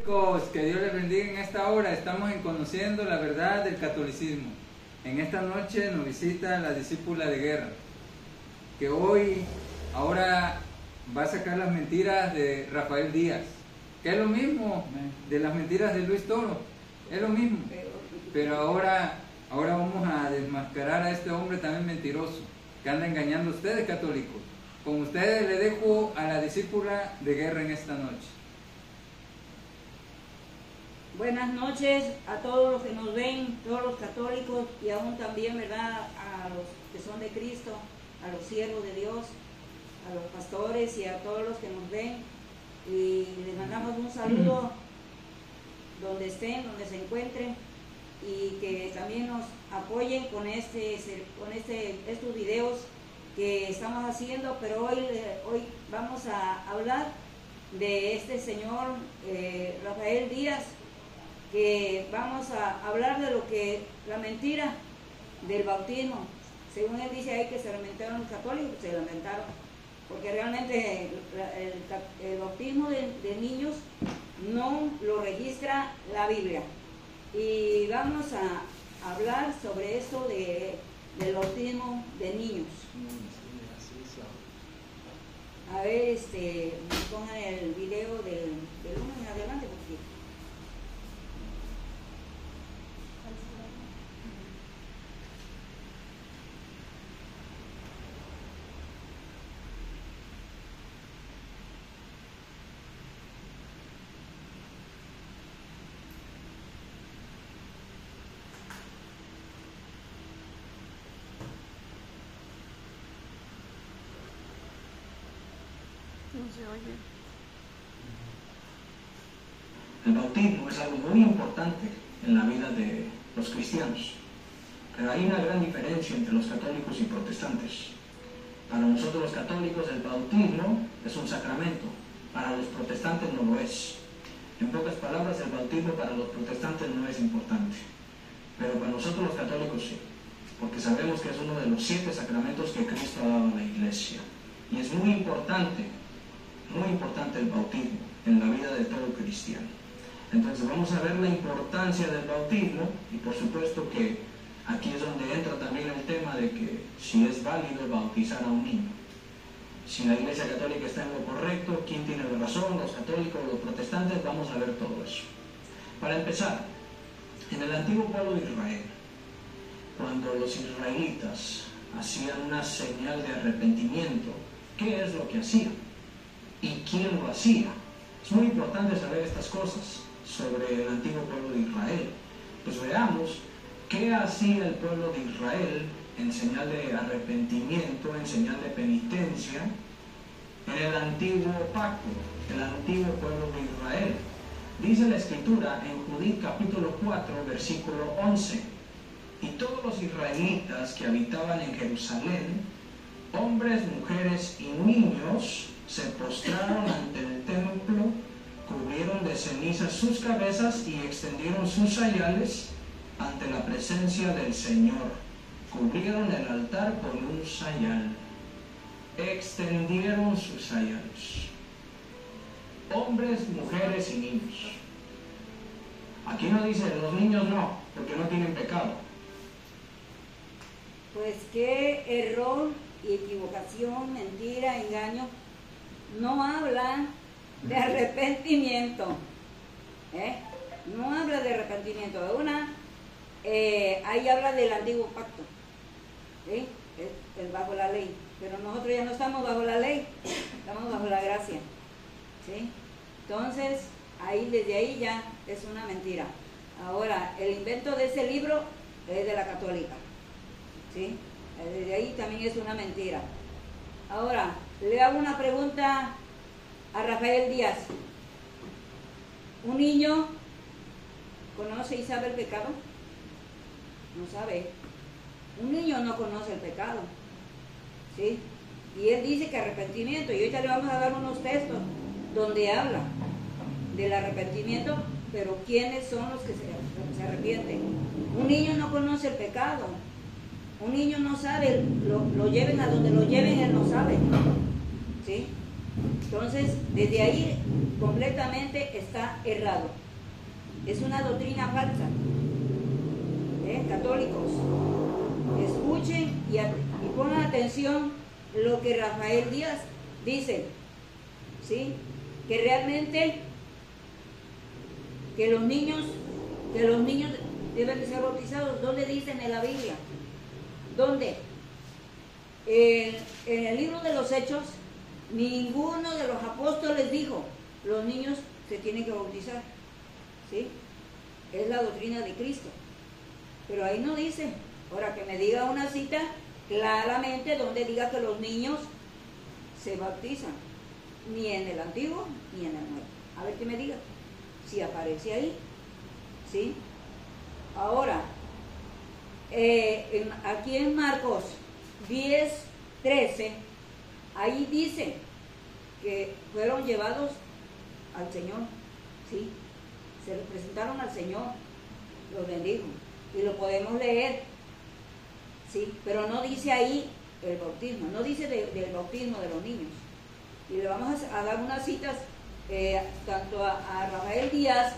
Chicos, que Dios les bendiga en esta hora. Estamos en Conociendo la Verdad del Catolicismo. En esta noche nos visita la discípula de guerra, que ahora va a sacar las mentiras de Rafael Díaz, que es lo mismo de las mentiras de Luis Toro, es lo mismo. Pero ahora vamos a desmascarar a este hombre también mentiroso, que anda engañando a ustedes, católicos. Con ustedes le dejo a la discípula de guerra en esta noche. Buenas noches a todos los que nos ven, todos los católicos y aún también, ¿verdad?, a los que son de Cristo, a los siervos de Dios, a los pastores y a todos los que nos ven. Y les mandamos un saludo donde estén, donde se encuentren, y que también nos apoyen con estos videos que estamos haciendo. Pero hoy vamos a hablar de este señor Rafael Díaz, que vamos a hablar de la mentira del bautismo. Según él dice ahí que se lamentaron los católicos, se lamentaron, porque realmente el bautismo de niños no lo registra la Biblia. Y vamos a hablar sobre esto del bautismo de niños. A ver, pongan el video del 1 en adelante, porque no se oye. El bautismo es algo muy importante en la vida de los cristianos, pero hay una gran diferencia entre los católicos y protestantes. Para nosotros los católicos el bautismo es un sacramento, para los protestantes no lo es. En pocas palabras, el bautismo para los protestantes no es importante, pero para nosotros los católicos sí, porque sabemos que es uno de los 7 sacramentos que Cristo ha dado a la Iglesia, y es muy importante el bautismo en la vida de todo cristiano. Entonces vamos a ver la importancia del bautismo, y por supuesto que aquí es donde entra también el tema de que si es válido bautizar a un niño. Si la Iglesia Católica está en lo correcto, quién tiene la razón, los católicos o los protestantes. Vamos a ver todo eso. Para empezar, en el antiguo pueblo de Israel, cuando los israelitas hacían una señal de arrepentimiento, ¿qué es lo que hacían? ¿Y quién lo hacía? Es muy importante saber estas cosas sobre el antiguo pueblo de Israel. Pues veamos qué hacía el pueblo de Israel en señal de arrepentimiento, en señal de penitencia, en el antiguo pacto, el antiguo pueblo de Israel. Dice la Escritura en Judith capítulo 4, versículo 11: y todos los israelitas que habitaban en Jerusalén, hombres, mujeres y niños, se postraron ante el templo, cubrieron de ceniza sus cabezas y extendieron sus sayales ante la presencia del Señor. Cubrieron el altar con un sayal, extendieron sus sayales. Hombres, mujeres y niños. Aquí no dice los niños no, porque no tienen pecado. pues qué error y equivocación, mentira, engaño. No habla de arrepentimiento, no habla de arrepentimiento. Ahí habla del antiguo pacto, es bajo la ley, pero nosotros ya no estamos bajo la ley, estamos bajo la gracia, ¿sí? Entonces desde ahí ya es una mentira. Ahora, el invento de ese libro es de la católica, ¿sí? Desde ahí también es una mentira. Ahora, le hago una pregunta a Rafael Díaz. ¿Un niño conoce y sabe el pecado? No sabe. Un niño no conoce el pecado, ¿sí? Y él dice que arrepentimiento, y ahorita le vamos a dar unos textos donde habla del arrepentimiento, pero ¿quiénes son los que se arrepienten? Un niño no conoce el pecado. Un niño no sabe, lo lleven a donde lo lleven, él no sabe, ¿sí? Entonces, desde ahí completamente está errado. Es una doctrina falsa. Católicos, escuchen y pongan atención lo que Rafael Díaz dice, ¿sí? Que realmente que los niños deben de ser bautizados. ¿Dónde dicen en la Biblia? ¿Dónde? En el libro de los Hechos, ninguno de los apóstoles dijo, los niños se tienen que bautizar, ¿sí? Es la doctrina de Cristo. Pero ahí no dice. Ahora que me diga una cita claramente donde diga que los niños se bautizan. Ni en el Antiguo ni en el Nuevo. A ver que me diga. Si aparece ahí. ¿Sí? Ahora, aquí en Marcos 10:13, ahí dice que fueron llevados al Señor. ¿Sí? Se les presentaron al Señor. Los bendijo. Y lo podemos leer, ¿sí? Pero no dice ahí el bautismo, no dice del bautismo de los niños. Y le vamos a dar unas citas tanto a Rafael Díaz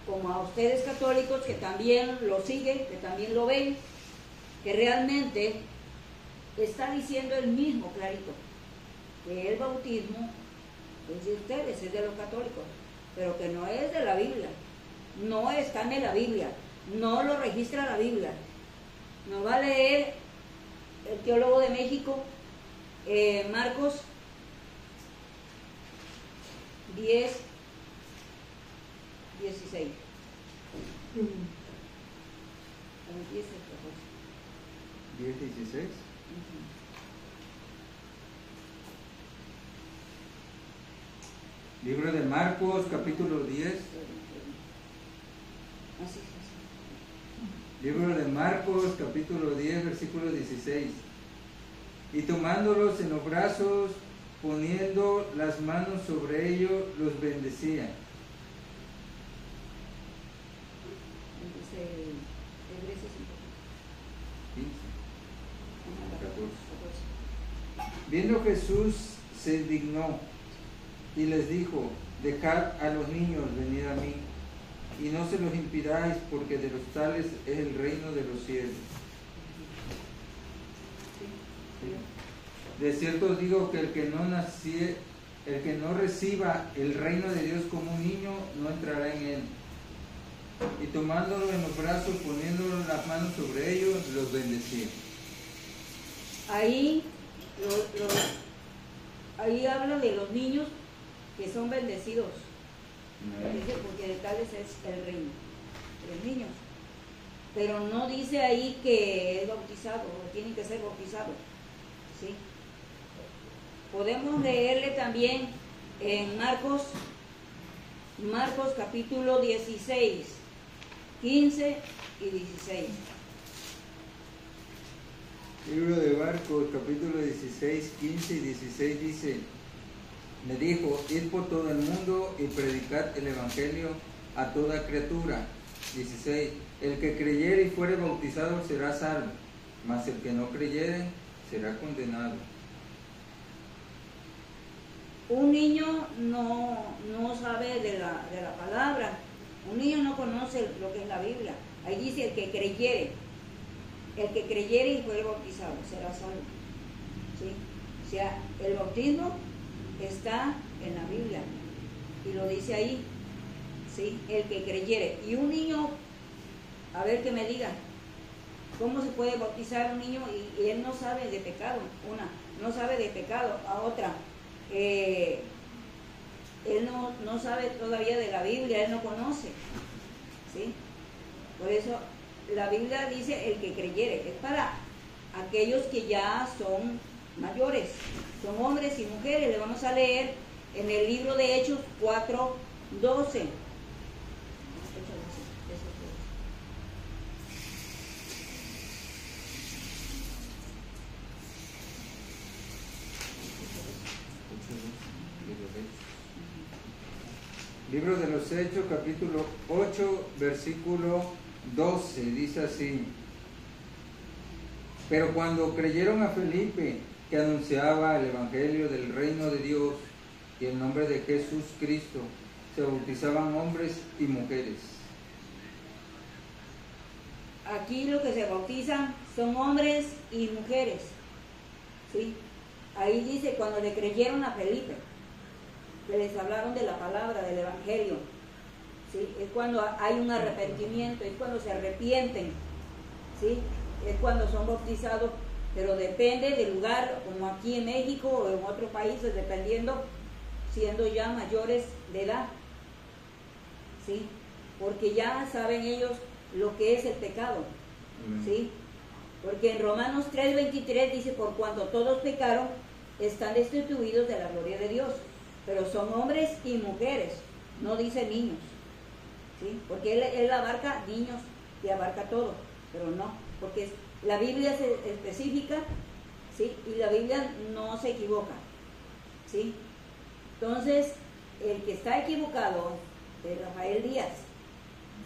como a ustedes católicos que también lo siguen, que también lo ven, que realmente está diciendo el mismo clarito, que el bautismo es de ustedes, es de los católicos, pero que no es de la Biblia, no está en la Biblia. No lo registra la Biblia. Nos va a leer el teólogo de México, Marcos 10:16. 10:16. Libro de Marcos, capítulo 10. Libro de Marcos, capítulo 10, versículo 16. Y tomándolos en los brazos, poniendo las manos sobre ellos, los bendecía. Viendo Jesús se indignó y les dijo: dejad a los niños venir a mí, y no se los impidáis, porque de los tales es el reino de los cielos. De cierto os digo que el que no reciba el reino de Dios como un niño, no entrará en él. Y tomándolo en los brazos, poniéndolo las manos sobre ellos, los bendecía. Ahí habla de los niños que son bendecidos. Porque de tales es el reino de los niños. Pero no dice ahí que es bautizado o tienen que ser bautizados, ¿sí? Podemos leerle también en Marcos capítulo 16, 15 y 16. Libro de Marcos capítulo 16, 15 y 16 dice: me dijo, id por todo el mundo y predicad el evangelio a toda criatura. 16. El que creyere y fuere bautizado será salvo, mas el que no creyere será condenado. Un niño no sabe de la palabra. Un niño no conoce lo que es la Biblia. Ahí dice el que creyere y fuere bautizado será salvo. ¿Sí? O sea, el bautismo está en la Biblia y lo dice ahí, ¿sí? El que creyere. Y un niño, a ver que me diga, ¿cómo se puede bautizar un niño y él no sabe de pecado? No sabe de pecado. A otra, él no sabe todavía de la Biblia, él no conoce, ¿sí? Por eso la Biblia dice el que creyere, es para aquellos que ya son mayores, son hombres y mujeres. Le vamos a leer en el libro de Hechos 4:12. Libro de los Hechos, capítulo 8, versículo 12, dice así: pero cuando creyeron a Felipe, que anunciaba el evangelio del reino de Dios, y el nombre de Jesús Cristo se bautizaban hombres y mujeres. Aquí lo que se bautizan son hombres y mujeres, ¿sí? Ahí dice cuando le creyeron a Felipe, que les hablaron de la palabra, del evangelio, ¿sí? Es cuando hay un arrepentimiento, es cuando se arrepienten, ¿sí? Es cuando son bautizados, pero depende del lugar, como aquí en México o en otros países, dependiendo, siendo ya mayores de edad, ¿sí? Porque ya saben ellos lo que es el pecado, ¿sí? Porque en Romanos 3:23 dice, por cuanto todos pecaron, están destituidos de la gloria de Dios, pero son hombres y mujeres, no dice niños, ¿sí? Porque él abarca niños y abarca todo, pero no, porque la Biblia es específica, ¿sí? Y la Biblia no se equivoca, ¿sí? Entonces, el que está equivocado es Rafael Díaz,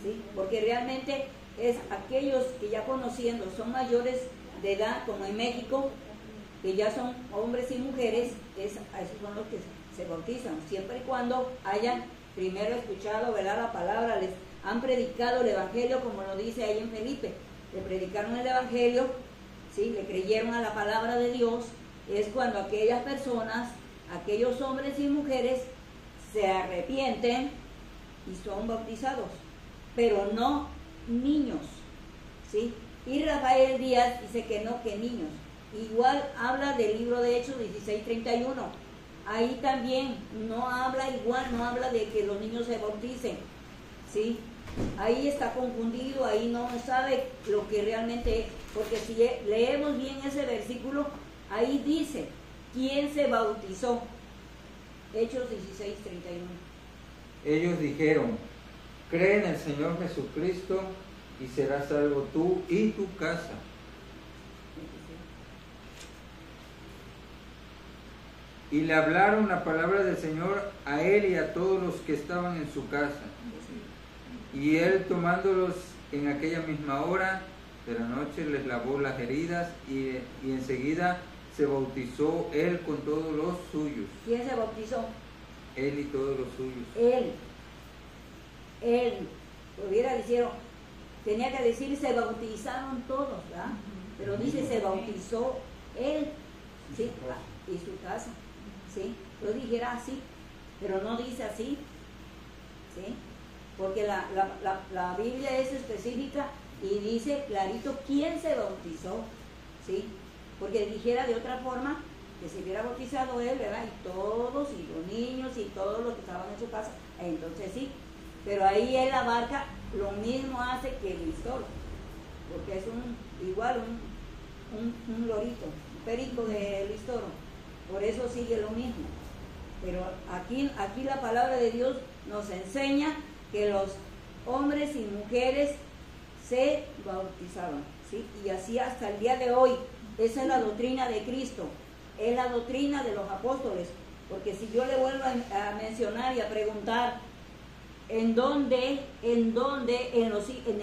¿sí? Porque realmente es aquellos que ya conociendo son mayores de edad, como en México, que ya son hombres y mujeres, esos son los que se bautizan, siempre y cuando hayan primero escuchado, ¿verdad?, la palabra, les han predicado el evangelio, como lo dice ahí en Felipe, le predicaron el evangelio, ¿sí? Le creyeron a la palabra de Dios, es cuando aquellas personas, aquellos hombres y mujeres se arrepienten y son bautizados, pero no niños, ¿sí? Y Rafael Díaz dice que no, que niños. Igual habla del libro de Hechos 16:31. Ahí también no habla igual, no habla de que los niños se bauticen, ¿sí? Ahí está confundido, ahí no sabe lo que realmente es, porque si leemos bien ese versículo, ahí dice quién se bautizó. Hechos 16:31. Ellos dijeron, cree en el Señor Jesucristo y serás salvo tú y tu casa. Y le hablaron la palabra del Señor a él y a todos los que estaban en su casa. Y él, tomándolos en aquella misma hora de la noche, les lavó las heridas y enseguida se bautizó él con todos los suyos. ¿Quién se bautizó? Él y todos los suyos. Él, hubiera dicho, tenía que decir se bautizaron todos, ¿verdad? Pero dice se bautizó él, ¿sí? Y su casa, ¿sí? Yo dijera así, pero no dice así, ¿sí? Porque la Biblia es específica y dice clarito quién se bautizó, ¿sí? Porque dijera de otra forma que se hubiera bautizado él, ¿verdad? Y todos, y los niños, y todos los que estaban en su casa, entonces sí. Pero ahí él abarca, lo mismo hace que el listoro, porque es igual un lorito, un perico de listoro, por eso sigue lo mismo. Pero aquí la palabra de Dios nos enseña que los hombres y mujeres se bautizaban, ¿sí? Y así hasta el día de hoy. Esa es la doctrina de Cristo, es la doctrina de los apóstoles, porque si yo le vuelvo a mencionar y a preguntar en el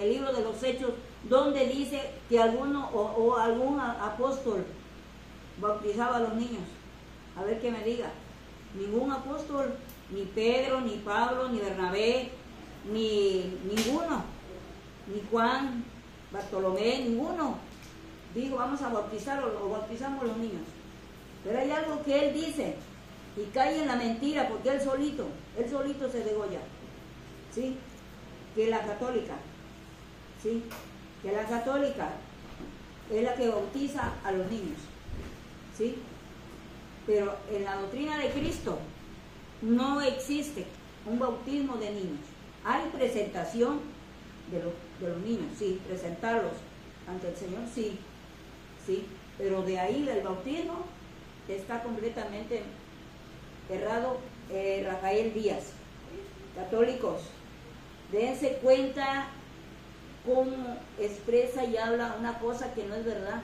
libro de los Hechos, donde dice que alguno o algún apóstol bautizaba a los niños, a ver que me diga. Ningún apóstol, ni Pedro, ni Pablo, ni Bernabé, ni ninguno, ni Juan, Bartolomé, ninguno dijo vamos a bautizar o bautizamos los niños. Pero hay algo que él dice y cae en la mentira, porque él solito se degolla, ¿sí? Que la católica, ¿sí? Que la católica es la que bautiza a los niños, ¿sí? Pero en la doctrina de Cristo no existe un bautismo de niños. Hay presentación de los niños, sí, presentarlos ante el Señor, sí, sí, pero de ahí del bautismo está completamente errado. Rafael Díaz. Católicos, dense cuenta cómo expresa y habla una cosa que no es verdad,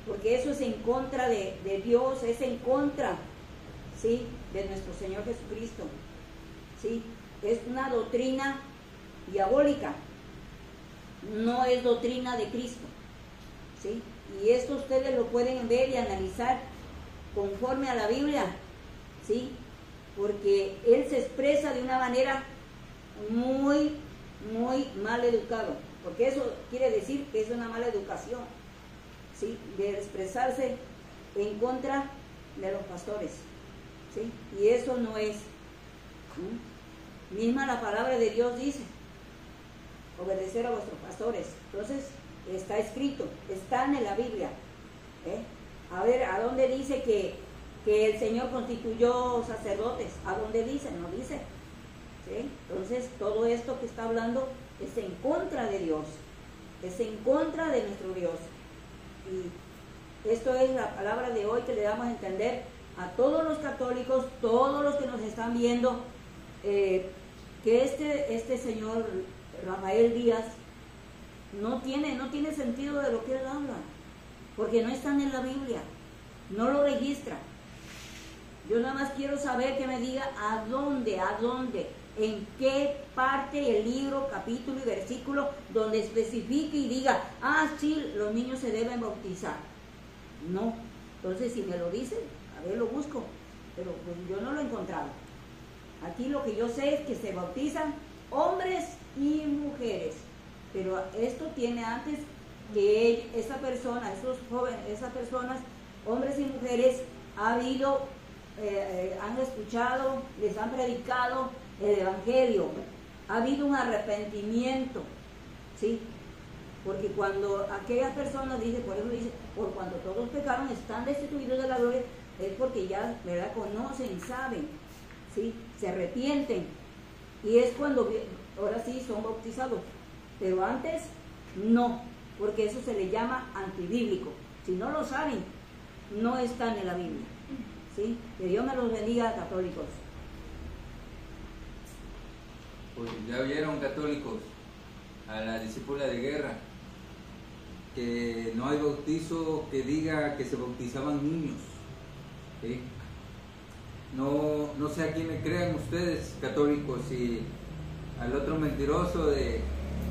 porque eso es en contra de Dios, es en contra, ¿sí?, de nuestro Señor Jesucristo, ¿sí? Es una doctrina diabólica, no es doctrina de Cristo, ¿sí? Y esto ustedes lo pueden ver y analizar conforme a la Biblia, ¿sí? porque él se expresa de una manera muy, muy mal educado, porque eso quiere decir que es una mala educación, ¿sí? De expresarse en contra de los pastores, ¿sí? Y eso no es. Misma la palabra de Dios dice, obedecer a vuestros pastores. Entonces, está escrito, están en la Biblia. A ver, ¿a dónde dice que el Señor constituyó sacerdotes? ¿A dónde dice? No dice. ¿Sí? Entonces, todo esto que está hablando es en contra de Dios, es en contra de nuestro Dios. Y esto es la palabra de hoy que le damos a entender a todos los católicos, todos los que nos están viendo, que este señor Rafael Díaz no tiene sentido de lo que él habla, porque no están en la Biblia, no lo registra. Yo nada más quiero saber que me diga a dónde, en qué parte del libro, capítulo y versículo, donde especifique y diga, sí, los niños se deben bautizar. No. Entonces, si me lo dice, a ver, lo busco, pero pues yo no lo he encontrado. Aquí lo que yo sé es que se bautizan hombres y mujeres, pero esto tiene antes que esa persona, esos jóvenes, esas personas, hombres y mujeres, han escuchado, les han predicado el Evangelio, ha habido un arrepentimiento, ¿sí? Porque cuando aquellas personas dicen, por eso dice, por cuando todos pecaron están destituidos de la gloria, es porque ya, ¿verdad?, conocen, saben, ¿sí? Se arrepienten, y es cuando, ahora sí, son bautizados, pero antes no, porque eso se le llama antibíblico. Si no lo saben, no están en la Biblia, ¿sí? Que Dios me los bendiga, católicos. Pues ya vieron, católicos, a la discípula de Guerra, que no hay bautizo que diga que se bautizaban niños, ¿sí? No sé a quién me crean ustedes, católicos, si al otro mentiroso de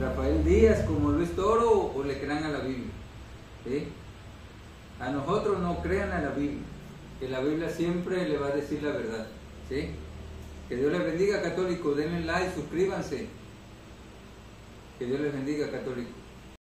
Rafael Díaz como Luis Toro, o le crean a la Biblia, ¿sí? A nosotros no crean a la Biblia, que la Biblia siempre le va a decir la verdad, ¿sí? Que Dios les bendiga, católicos, denle like, suscríbanse, que Dios les bendiga, católicos.